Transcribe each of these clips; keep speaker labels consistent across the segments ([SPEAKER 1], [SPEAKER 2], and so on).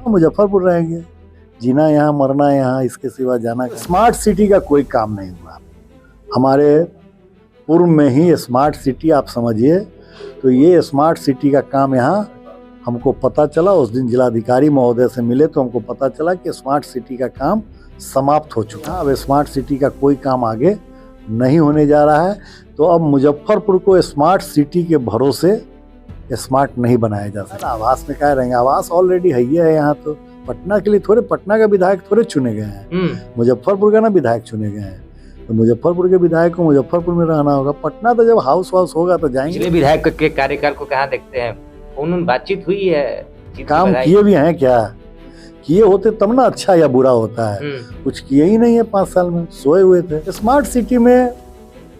[SPEAKER 1] मुजफ्फरपुर रहेंगे, जीना यहाँ मरना यहाँ, इसके सिवा जाना। स्मार्ट सिटी का कोई काम नहीं हुआ हमारे पूर्व में ही। स्मार्ट सिटी आप समझिए, तो ये स्मार्ट सिटी का काम यहाँ हमको पता चला। उस दिन जिलाधिकारी महोदय से मिले तो हमको पता चला कि स्मार्ट सिटी का काम समाप्त हो चुका है। अब स्मार्ट सिटी का कोई काम आगे नहीं होने जा रहा है। तो अब मुजफ्फरपुर को स्मार्ट सिटी के भरोसे स्मार्ट नहीं बनाया जा सकता। आवास में क्या रहेंगे, आवास ऑलरेडी है यहाँ। तो पटना के लिए थोड़े, पटना का विधायक थोड़े चुने गए हैं, मुजफ्फरपुर का ना विधायक चुने गए हैं। तो मुजफ्फरपुर के विधायक को मुजफ्फरपुर में रहना होगा। पटना तो जब हाउस होगा तो जाएंगे।
[SPEAKER 2] पिछले विधायक के कार्यकाल को कहाँ देखते हैं, उन्होंने बातचीत हुई है,
[SPEAKER 1] काम किए भी हैं क्या? किए होते तब ना अच्छा या बुरा होता है। कुछ किए ही नहीं है 5 साल में, सोए हुए थे। स्मार्ट सिटी में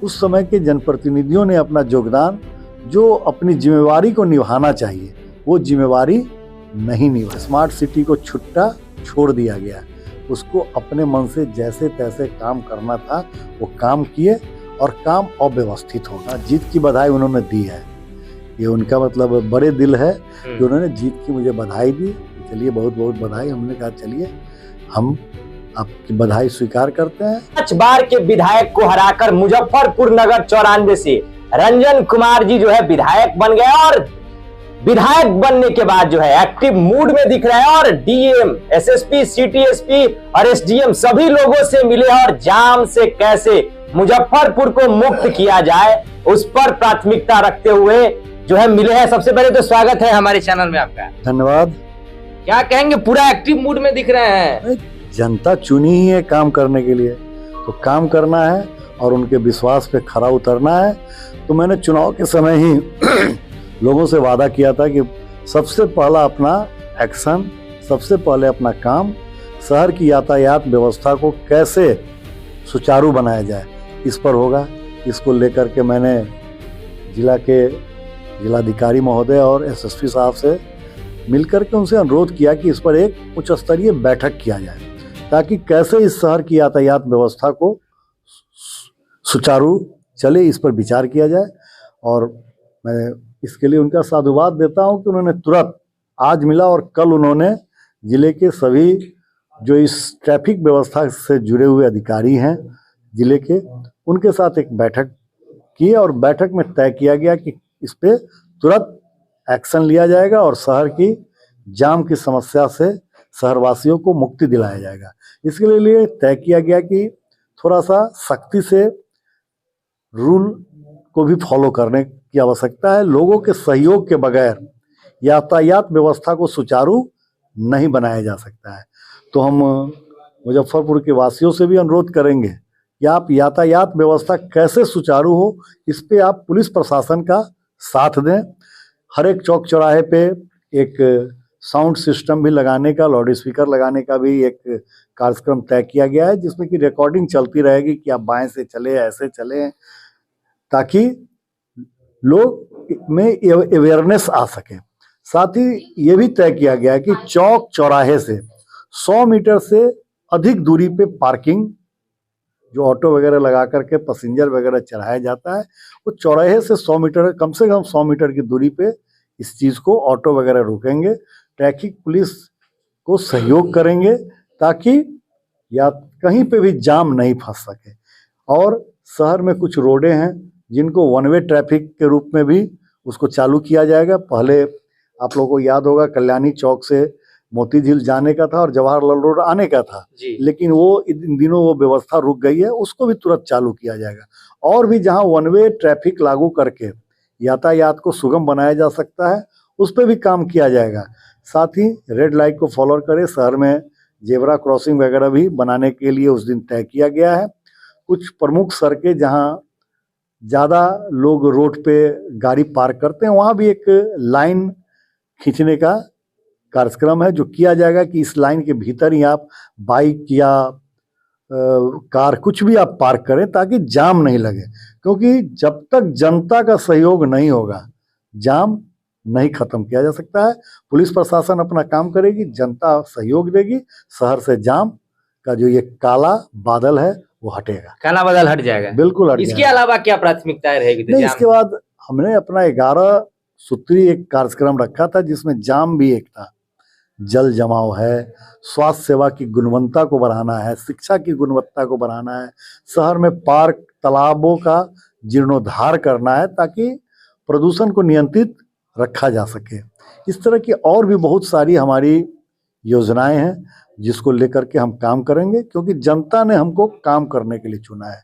[SPEAKER 1] उस समय के जनप्रतिनिधियों ने अपना योगदान, जो अपनी जिम्मेवारी को निभाना चाहिए, वो जिम्मेवारी नहीं निभा। स्मार्ट सिटी को छुट्टा छोड़ दिया गया। उसको अपने मन से जैसे तैसे काम करना था वो काम किए, और काम अव्यवस्थित होगा। जीत की बधाई उन्होंने दी है, ये उनका मतलब बड़े दिल है कि उन्होंने जीत की मुझे बधाई दी। चलिए बहुत बहुत बधाई। हमने कहा चलिए हम आपकी बधाई स्वीकार करते हैं।
[SPEAKER 2] 5 बार के विधायक को हराकर मुजफ्फरपुर नगर 94 से रंजन कुमार जी जो है विधायक बन गए, और विधायक बनने के बाद जो है एक्टिव मूड में दिख रहे हैं। और डीएम, एसएसपी, सिटी एसपी और एसडीएम सभी लोगों से मिले और जाम से कैसे मुजफ्फरपुर को मुक्त किया जाए उस पर प्राथमिकता रखते हुए जो है मिले हैं। सबसे पहले तो स्वागत है हमारे चैनल में आपका।
[SPEAKER 1] धन्यवाद।
[SPEAKER 2] क्या कहेंगे, पूरा एक्टिव मूड में दिख रहे हैं।
[SPEAKER 1] जनता चुनी ही है काम करने के लिए, तो काम करना है और उनके विश्वास पे खरा उतरना है। तो मैंने चुनाव के समय ही लोगों से वादा किया था कि सबसे पहला अपना एक्शन, सबसे पहले अपना काम शहर की यातायात व्यवस्था को कैसे सुचारू बनाया जाए, इस पर होगा। इसको लेकर के मैंने जिला के जिलाधिकारी महोदय और एसएसपी साहब से मिलकर के उनसे अनुरोध किया कि इस पर एक उच्च स्तरीय बैठक किया जाए, ताकि कैसे इस शहर की यातायात व्यवस्था को सुचारू चले, इस पर विचार किया जाए। और मैं इसके लिए उनका साधुवाद देता हूं कि उन्होंने तुरंत आज मिला, और कल उन्होंने जिले के सभी जो इस ट्रैफिक व्यवस्था से जुड़े हुए अधिकारी हैं जिले के, उनके साथ एक बैठक की, और बैठक में तय किया गया कि इस पे तुरंत एक्शन लिया जाएगा और शहर की जाम की समस्या से शहरवासियों को मुक्ति दिलाया जाएगा। इसके लिए तय किया गया कि थोड़ा सा सख्ती से रूल को भी फॉलो करने की आवश्यकता है। लोगों के सहयोग के बगैर यातायात व्यवस्था को सुचारू नहीं बनाया जा सकता है। तो हम मुजफ्फरपुर के वासियों से भी अनुरोध करेंगे कि आप यातायात व्यवस्था कैसे सुचारू हो, इस पे आप पुलिस प्रशासन का साथ दें। हर एक चौक चौराहे पे एक साउंड सिस्टम भी लगाने का, लाउड स्पीकर लगाने का भी एक कार्यक्रम तय किया गया है, जिसमें कि रिकॉर्डिंग चलती रहेगी कि आप बाएं से चले, ऐसे चले, ताकि लोग में अवेयरनेस आ सके। साथ ही ये भी तय किया गया है कि चौक चौराहे से 100 मीटर से अधिक दूरी पे पार्किंग, जो ऑटो वगैरह लगा करके पैसेंजर वगैरह चढ़ाया जाता है, वो चौराहे से 100 मीटर, कम से कम 100 मीटर की दूरी पे इस चीज़ को ऑटो वगैरह रोकेंगे। ट्रैफिक पुलिस को सहयोग करेंगे ताकि या कहीं पे भी जाम नहीं फंस सके। और शहर में कुछ रोडें हैं जिनको वन वे ट्रैफिक के रूप में भी उसको चालू किया जाएगा। पहले आप लोगों को याद होगा कल्याणी चौक से मोती झील जाने का था और जवाहरलाल रोड आने का था, लेकिन वो इन दिनों वो व्यवस्था रुक गई है, उसको भी तुरंत चालू किया जाएगा। और भी जहां वन वे ट्रैफिक लागू करके यातायात को सुगम बनाया जा सकता है, उस पर भी काम किया जाएगा। साथ ही रेड लाइट को फॉलो करें, शहर में जेब्रा क्रॉसिंग वगैरह भी बनाने के लिए उस दिन तय किया गया है। कुछ प्रमुख सड़कें जहां ज़्यादा लोग रोड पे गाड़ी पार्क करते हैं, वहाँ भी एक लाइन खींचने का कार्यक्रम है जो किया जाएगा कि इस लाइन के भीतर ही आप बाइक या कार कुछ भी आप पार्क करें ताकि जाम नहीं लगे। क्योंकि जब तक जनता का सहयोग नहीं होगा, जाम नहीं खत्म किया जा सकता है। पुलिस प्रशासन अपना काम करेगी, जनता सहयोग देगी, शहर से जाम का जो ये काला बादल है वो हटेगा,
[SPEAKER 2] काला बादल हट जाएगा,
[SPEAKER 1] बिल्कुल हट
[SPEAKER 2] इसके
[SPEAKER 1] जाएगा।
[SPEAKER 2] अलावा क्या प्राथमिकताएं रहेगी?
[SPEAKER 1] नहीं, इसके बाद हमने अपना 11 सूत्री एक कार्यक्रम रखा था जिसमें जाम भी एक था जल जमाव है, स्वास्थ्य सेवा की गुणवत्ता को बढ़ाना है, शिक्षा की गुणवत्ता को बढ़ाना है, शहर में पार्क तालाबों का जीर्णोद्धार करना है ताकि प्रदूषण को नियंत्रित रखा जा सके। इस तरह की और भी बहुत सारी हमारी योजनाएं हैं जिसको लेकर के हम काम करेंगे, क्योंकि जनता ने हमको काम करने के लिए चुना है।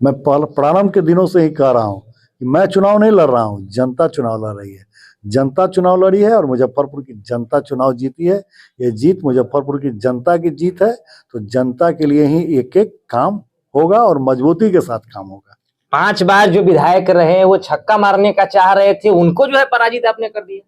[SPEAKER 1] मैं प्रारंभ के दिनों से ही कह रहा हूँ कि मैं चुनाव नहीं लड़ रहा हूँ, जनता चुनाव लड़ रही है। जनता चुनाव लड़ी है और मुजफ्फरपुर की जनता चुनाव जीती है। ये जीत मुजफ्फरपुर की जनता की जीत है, तो जनता के लिए ही एक एक काम होगा और मजबूती के साथ काम होगा।
[SPEAKER 2] 5 बार जो विधायक रहे वो छक्का मारने का चाह रहे थे, उनको जो है पराजित आपने कर दिया।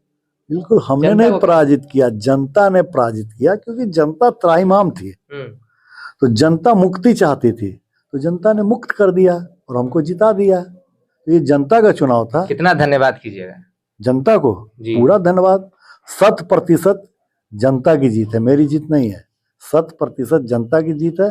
[SPEAKER 1] बिल्कुल, हमने नहीं पराजित किया, जनता ने पराजित किया, क्योंकि जनता त्राहिमाम थी। तो जनता मुक्ति चाहती थी, तो जनता ने मुक्त कर दिया और हमको जिता दिया। तो ये जनता का चुनाव था।
[SPEAKER 2] कितना धन्यवाद कीजिएगा
[SPEAKER 1] जनता को, पूरा धन्यवाद। 100% जनता की जीत है, मेरी जीत नहीं है। 100% जनता की जीत है।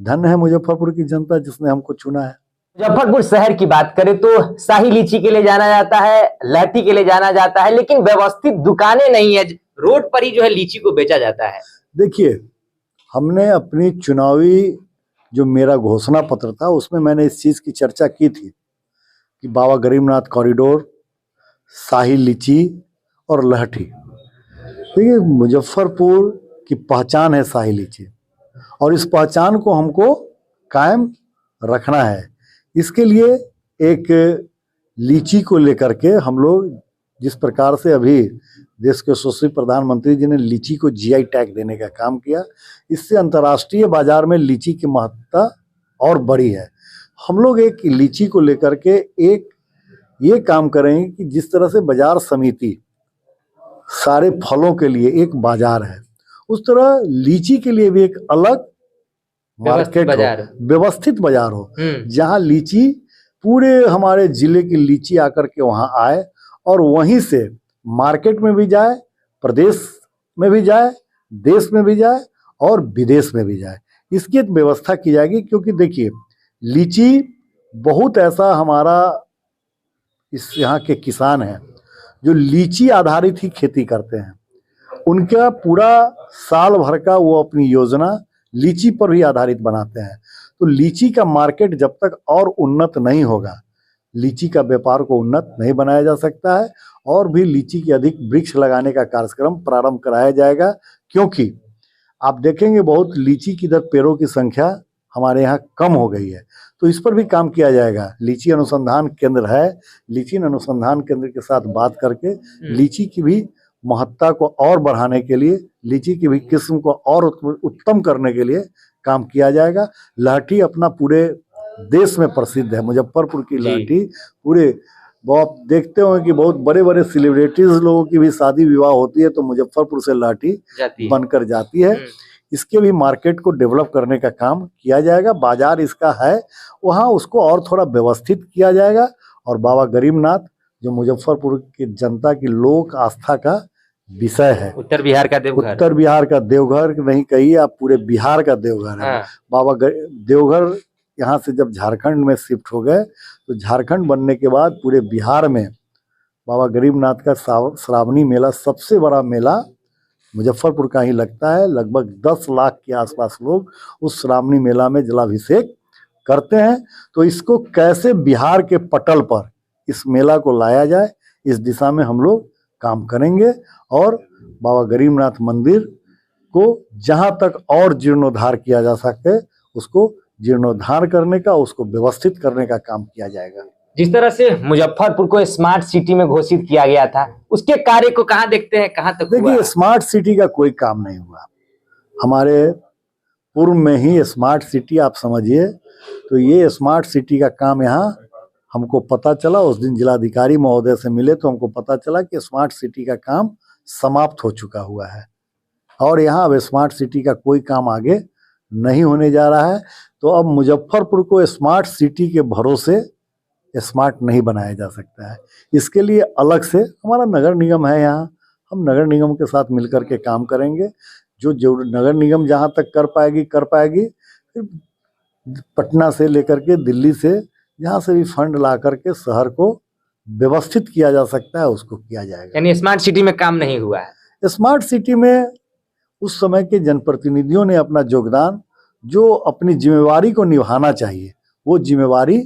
[SPEAKER 1] धन्य है मुजफ्फरपुर की जनता जिसने हमको चुना है।
[SPEAKER 2] मुजफ्फरपुर शहर की बात करें तो शाही लीची के लिए जाना जाता है, लहठी के लिए जाना जाता है, लेकिन व्यवस्थित दुकानें नहीं है। रोड पर ही जो है लीची को बेचा जाता है।
[SPEAKER 1] देखिए, हमने अपनी चुनावी जो मेरा घोषणा पत्र था उसमें मैंने इस चीज की चर्चा की थी कि बाबा गरीबनाथ कॉरिडोर, शाही लीची और लहठी। देखिए, मुजफ्फरपुर की पहचान है शाही लीची, और इस पहचान को हमको कायम रखना है। इसके लिए एक लीची को लेकर के हम लोग जिस प्रकार से अभी देश के यशस्वी प्रधानमंत्री जी ने लीची को जीआई टैग देने का काम किया, इससे अंतर्राष्ट्रीय बाजार में लीची की महत्ता और बढ़ी है। हम लोग एक लीची को लेकर के एक ये काम करेंगे कि जिस तरह से बाजार समिति सारे फलों के लिए एक बाजार है, उस तरह लीची के लिए भी एक अलग मार्केट हो, व्यवस्थित बाजार हो, जहां लीची पूरे हमारे जिले की लीची आकर के वहां आए और वहीं से मार्केट में भी जाए, प्रदेश में भी जाए, देश में भी जाए और विदेश में भी जाए। इसकी एक व्यवस्था की जाएगी, क्योंकि देखिए, लीची बहुत ऐसा हमारा इस यहाँ के किसान हैं जो लीची आधारित ही खेती करते हैं। उनका पूरा साल भर का वो अपनी योजना लीची पर भी आधारित बनाते हैं। तो लीची का मार्केट जब तक और उन्नत नहीं होगा, लीची का व्यापार को उन्नत नहीं बनाया जा सकता है। और भी लीची की अधिक वृक्ष लगाने का कार्यक्रम प्रारंभ कराया जाएगा, क्योंकि आप देखेंगे बहुत लीची की इधर पेड़ों की संख्या हमारे यहाँ कम हो गई है। तो इस पर भी काम किया जाएगा। लीची अनुसंधान केंद्र है, लीची अनुसंधान केंद्र के साथ बात करके लीची की भी महत्ता को और बढ़ाने के लिए, लीची की भी किस्म को और उत्तम करने के लिए काम किया जाएगा। लहठी अपना पूरे देश में प्रसिद्ध है। मुजफ्फरपुर की लहठी पूरे, आप देखते होंगे कि बहुत बड़े बड़े सेलिब्रिटीज लोगों की भी शादी विवाह होती है तो मुजफ्फरपुर से लहठी बनकर जाती है। इसके भी मार्केट को डेवलप करने का काम किया जाएगा। बाजार इसका है, वहाँ उसको और थोड़ा व्यवस्थित किया जाएगा। और बाबा गरीबनाथ जो मुजफ्फरपुर की जनता की लोक आस्था का विषय है,
[SPEAKER 2] उत्तर बिहार का देवघर,
[SPEAKER 1] उत्तर बिहार का देवघर नहीं कहिए आप, पूरे बिहार का देवघर है। बाबा देवघर यहाँ से जब झारखंड में शिफ्ट हो गए तो झारखंड बनने के बाद पूरे बिहार में बाबा गरीबनाथ का श्रावणी मेला, सबसे बड़ा मेला मुजफ्फरपुर का ही लगता है। लगभग 10 लाख के आसपास लोग उस श्रावणी मेला में जलाभिषेक करते हैं। तो इसको कैसे बिहार के पटल पर इस मेला को लाया जाए, इस दिशा में हम लोग काम करेंगे। और बाबा गरीबनाथ मंदिर को जहां तक और जीर्णोद्धार किया जा सके उसको जीर्णोद्धार करने का, उसको व्यवस्थित करने का काम किया जाएगा।
[SPEAKER 2] जिस तरह से मुजफ्फरपुर को स्मार्ट सिटी में घोषित किया गया था, उसके कार्य को कहाँ देखते हैं, कहाँ तक?
[SPEAKER 1] देखिए, स्मार्ट सिटी का कोई काम नहीं हुआ। हमारे पूर्व में ही स्मार्ट सिटी आप समझिए, तो ये स्मार्ट सिटी का काम यहाँ हमको पता चला, उस दिन जिलाधिकारी महोदय से मिले तो हमको पता चला कि स्मार्ट सिटी का काम समाप्त हो चुका हुआ है और यहाँ अब स्मार्ट सिटी का कोई काम आगे नहीं होने जा रहा है। तो अब मुजफ्फरपुर को स्मार्ट सिटी के भरोसे स्मार्ट नहीं बनाया जा सकता है। इसके लिए अलग से हमारा नगर निगम है यहाँ, हम नगर निगम के साथ मिलकर के काम करेंगे। जो नगर निगम जहाँ तक कर पाएगी फिर पटना से लेकर के दिल्ली से जहाँ से भी फंड ला करके शहर को व्यवस्थित किया जा सकता है उसको किया जाएगा।
[SPEAKER 2] यानी स्मार्ट सिटी में काम नहीं हुआ है।
[SPEAKER 1] स्मार्ट सिटी में उस समय के जनप्रतिनिधियों ने अपना योगदान, जो अपनी जिम्मेवारी को निभाना चाहिए, वो जिम्मेवारी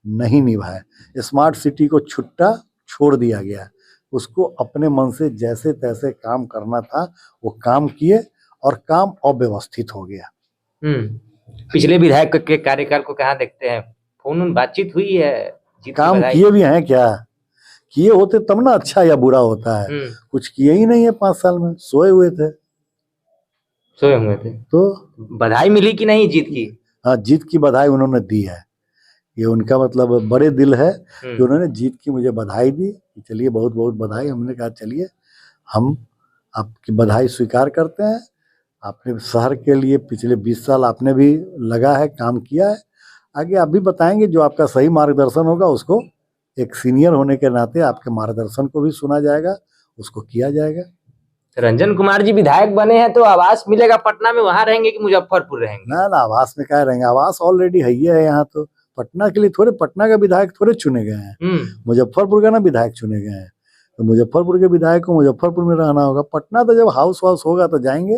[SPEAKER 1] नहीं निभाए। स्मार्ट सिटी को छुट्टा छोड़ दिया गया। उसको अपने मन से जैसे तैसे काम करना था वो काम किए और काम अव्यवस्थित हो गया।
[SPEAKER 2] पिछले विधायक के कार्यकाल को कहाँ देखते हैं? फोन बातचीत हुई है?
[SPEAKER 1] काम किए भी हैं क्या? किए होते तब ना अच्छा या बुरा होता है। कुछ किए ही नहीं है 5 साल में, सोए हुए थे। तो
[SPEAKER 2] बधाई मिली कि नहीं जीत की?
[SPEAKER 1] हाँ, जीत की बधाई उन्होंने दी है। ये उनका मतलब बड़े दिल है कि उन्होंने जीत की मुझे बधाई दी। चलिए बहुत बहुत बधाई। हमने कहा चलिए हम आपकी बधाई स्वीकार करते हैं। आपने शहर के लिए पिछले 20 साल आपने भी लगा है, काम किया है। आगे आप भी बताएंगे, जो आपका सही मार्गदर्शन होगा उसको, एक सीनियर होने के नाते आपके मार्गदर्शन को भी सुना जाएगा, उसको किया जाएगा।
[SPEAKER 2] रंजन कुमार जी विधायक बने हैं तो आवास मिलेगा पटना में, वहां रहेंगे कि मुजफ्फरपुर रहेंगे?
[SPEAKER 1] ना ना, आवास में क्या रहेंगे, आवास ऑलरेडी है ही है यहाँ। तो पटना के लिए थोड़े, पटना का विधायक थोड़े चुने गए हैं, मुजफ्फरपुर का ना विधायक चुने गए हैं। तो मुजफ्फरपुर के विधायक को मुजफ्फरपुर में रहना होगा। पटना तो जब हाउस वाउस होगा तो जाएंगे।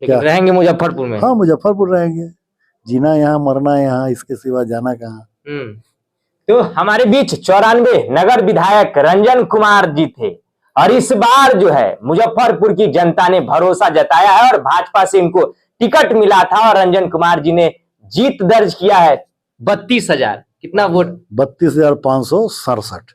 [SPEAKER 2] लेकिन रहेंगे मुजफ्फरपुर में?
[SPEAKER 1] हाँ, मुजफ्फरपुर रहेंगे। जीना यहाँ, मरना यहाँ, इसके सिवा जाना कहाँ।
[SPEAKER 2] तो हमारे बीच 94 नगर विधायक रंजन कुमार जी थे और इस बार जो है मुजफ्फरपुर की जनता ने भरोसा जताया है और भाजपा से इनको टिकट मिला था और रंजन कुमार जी ने जीत दर्ज किया है 32,000। कितना वोट?
[SPEAKER 1] 32,567।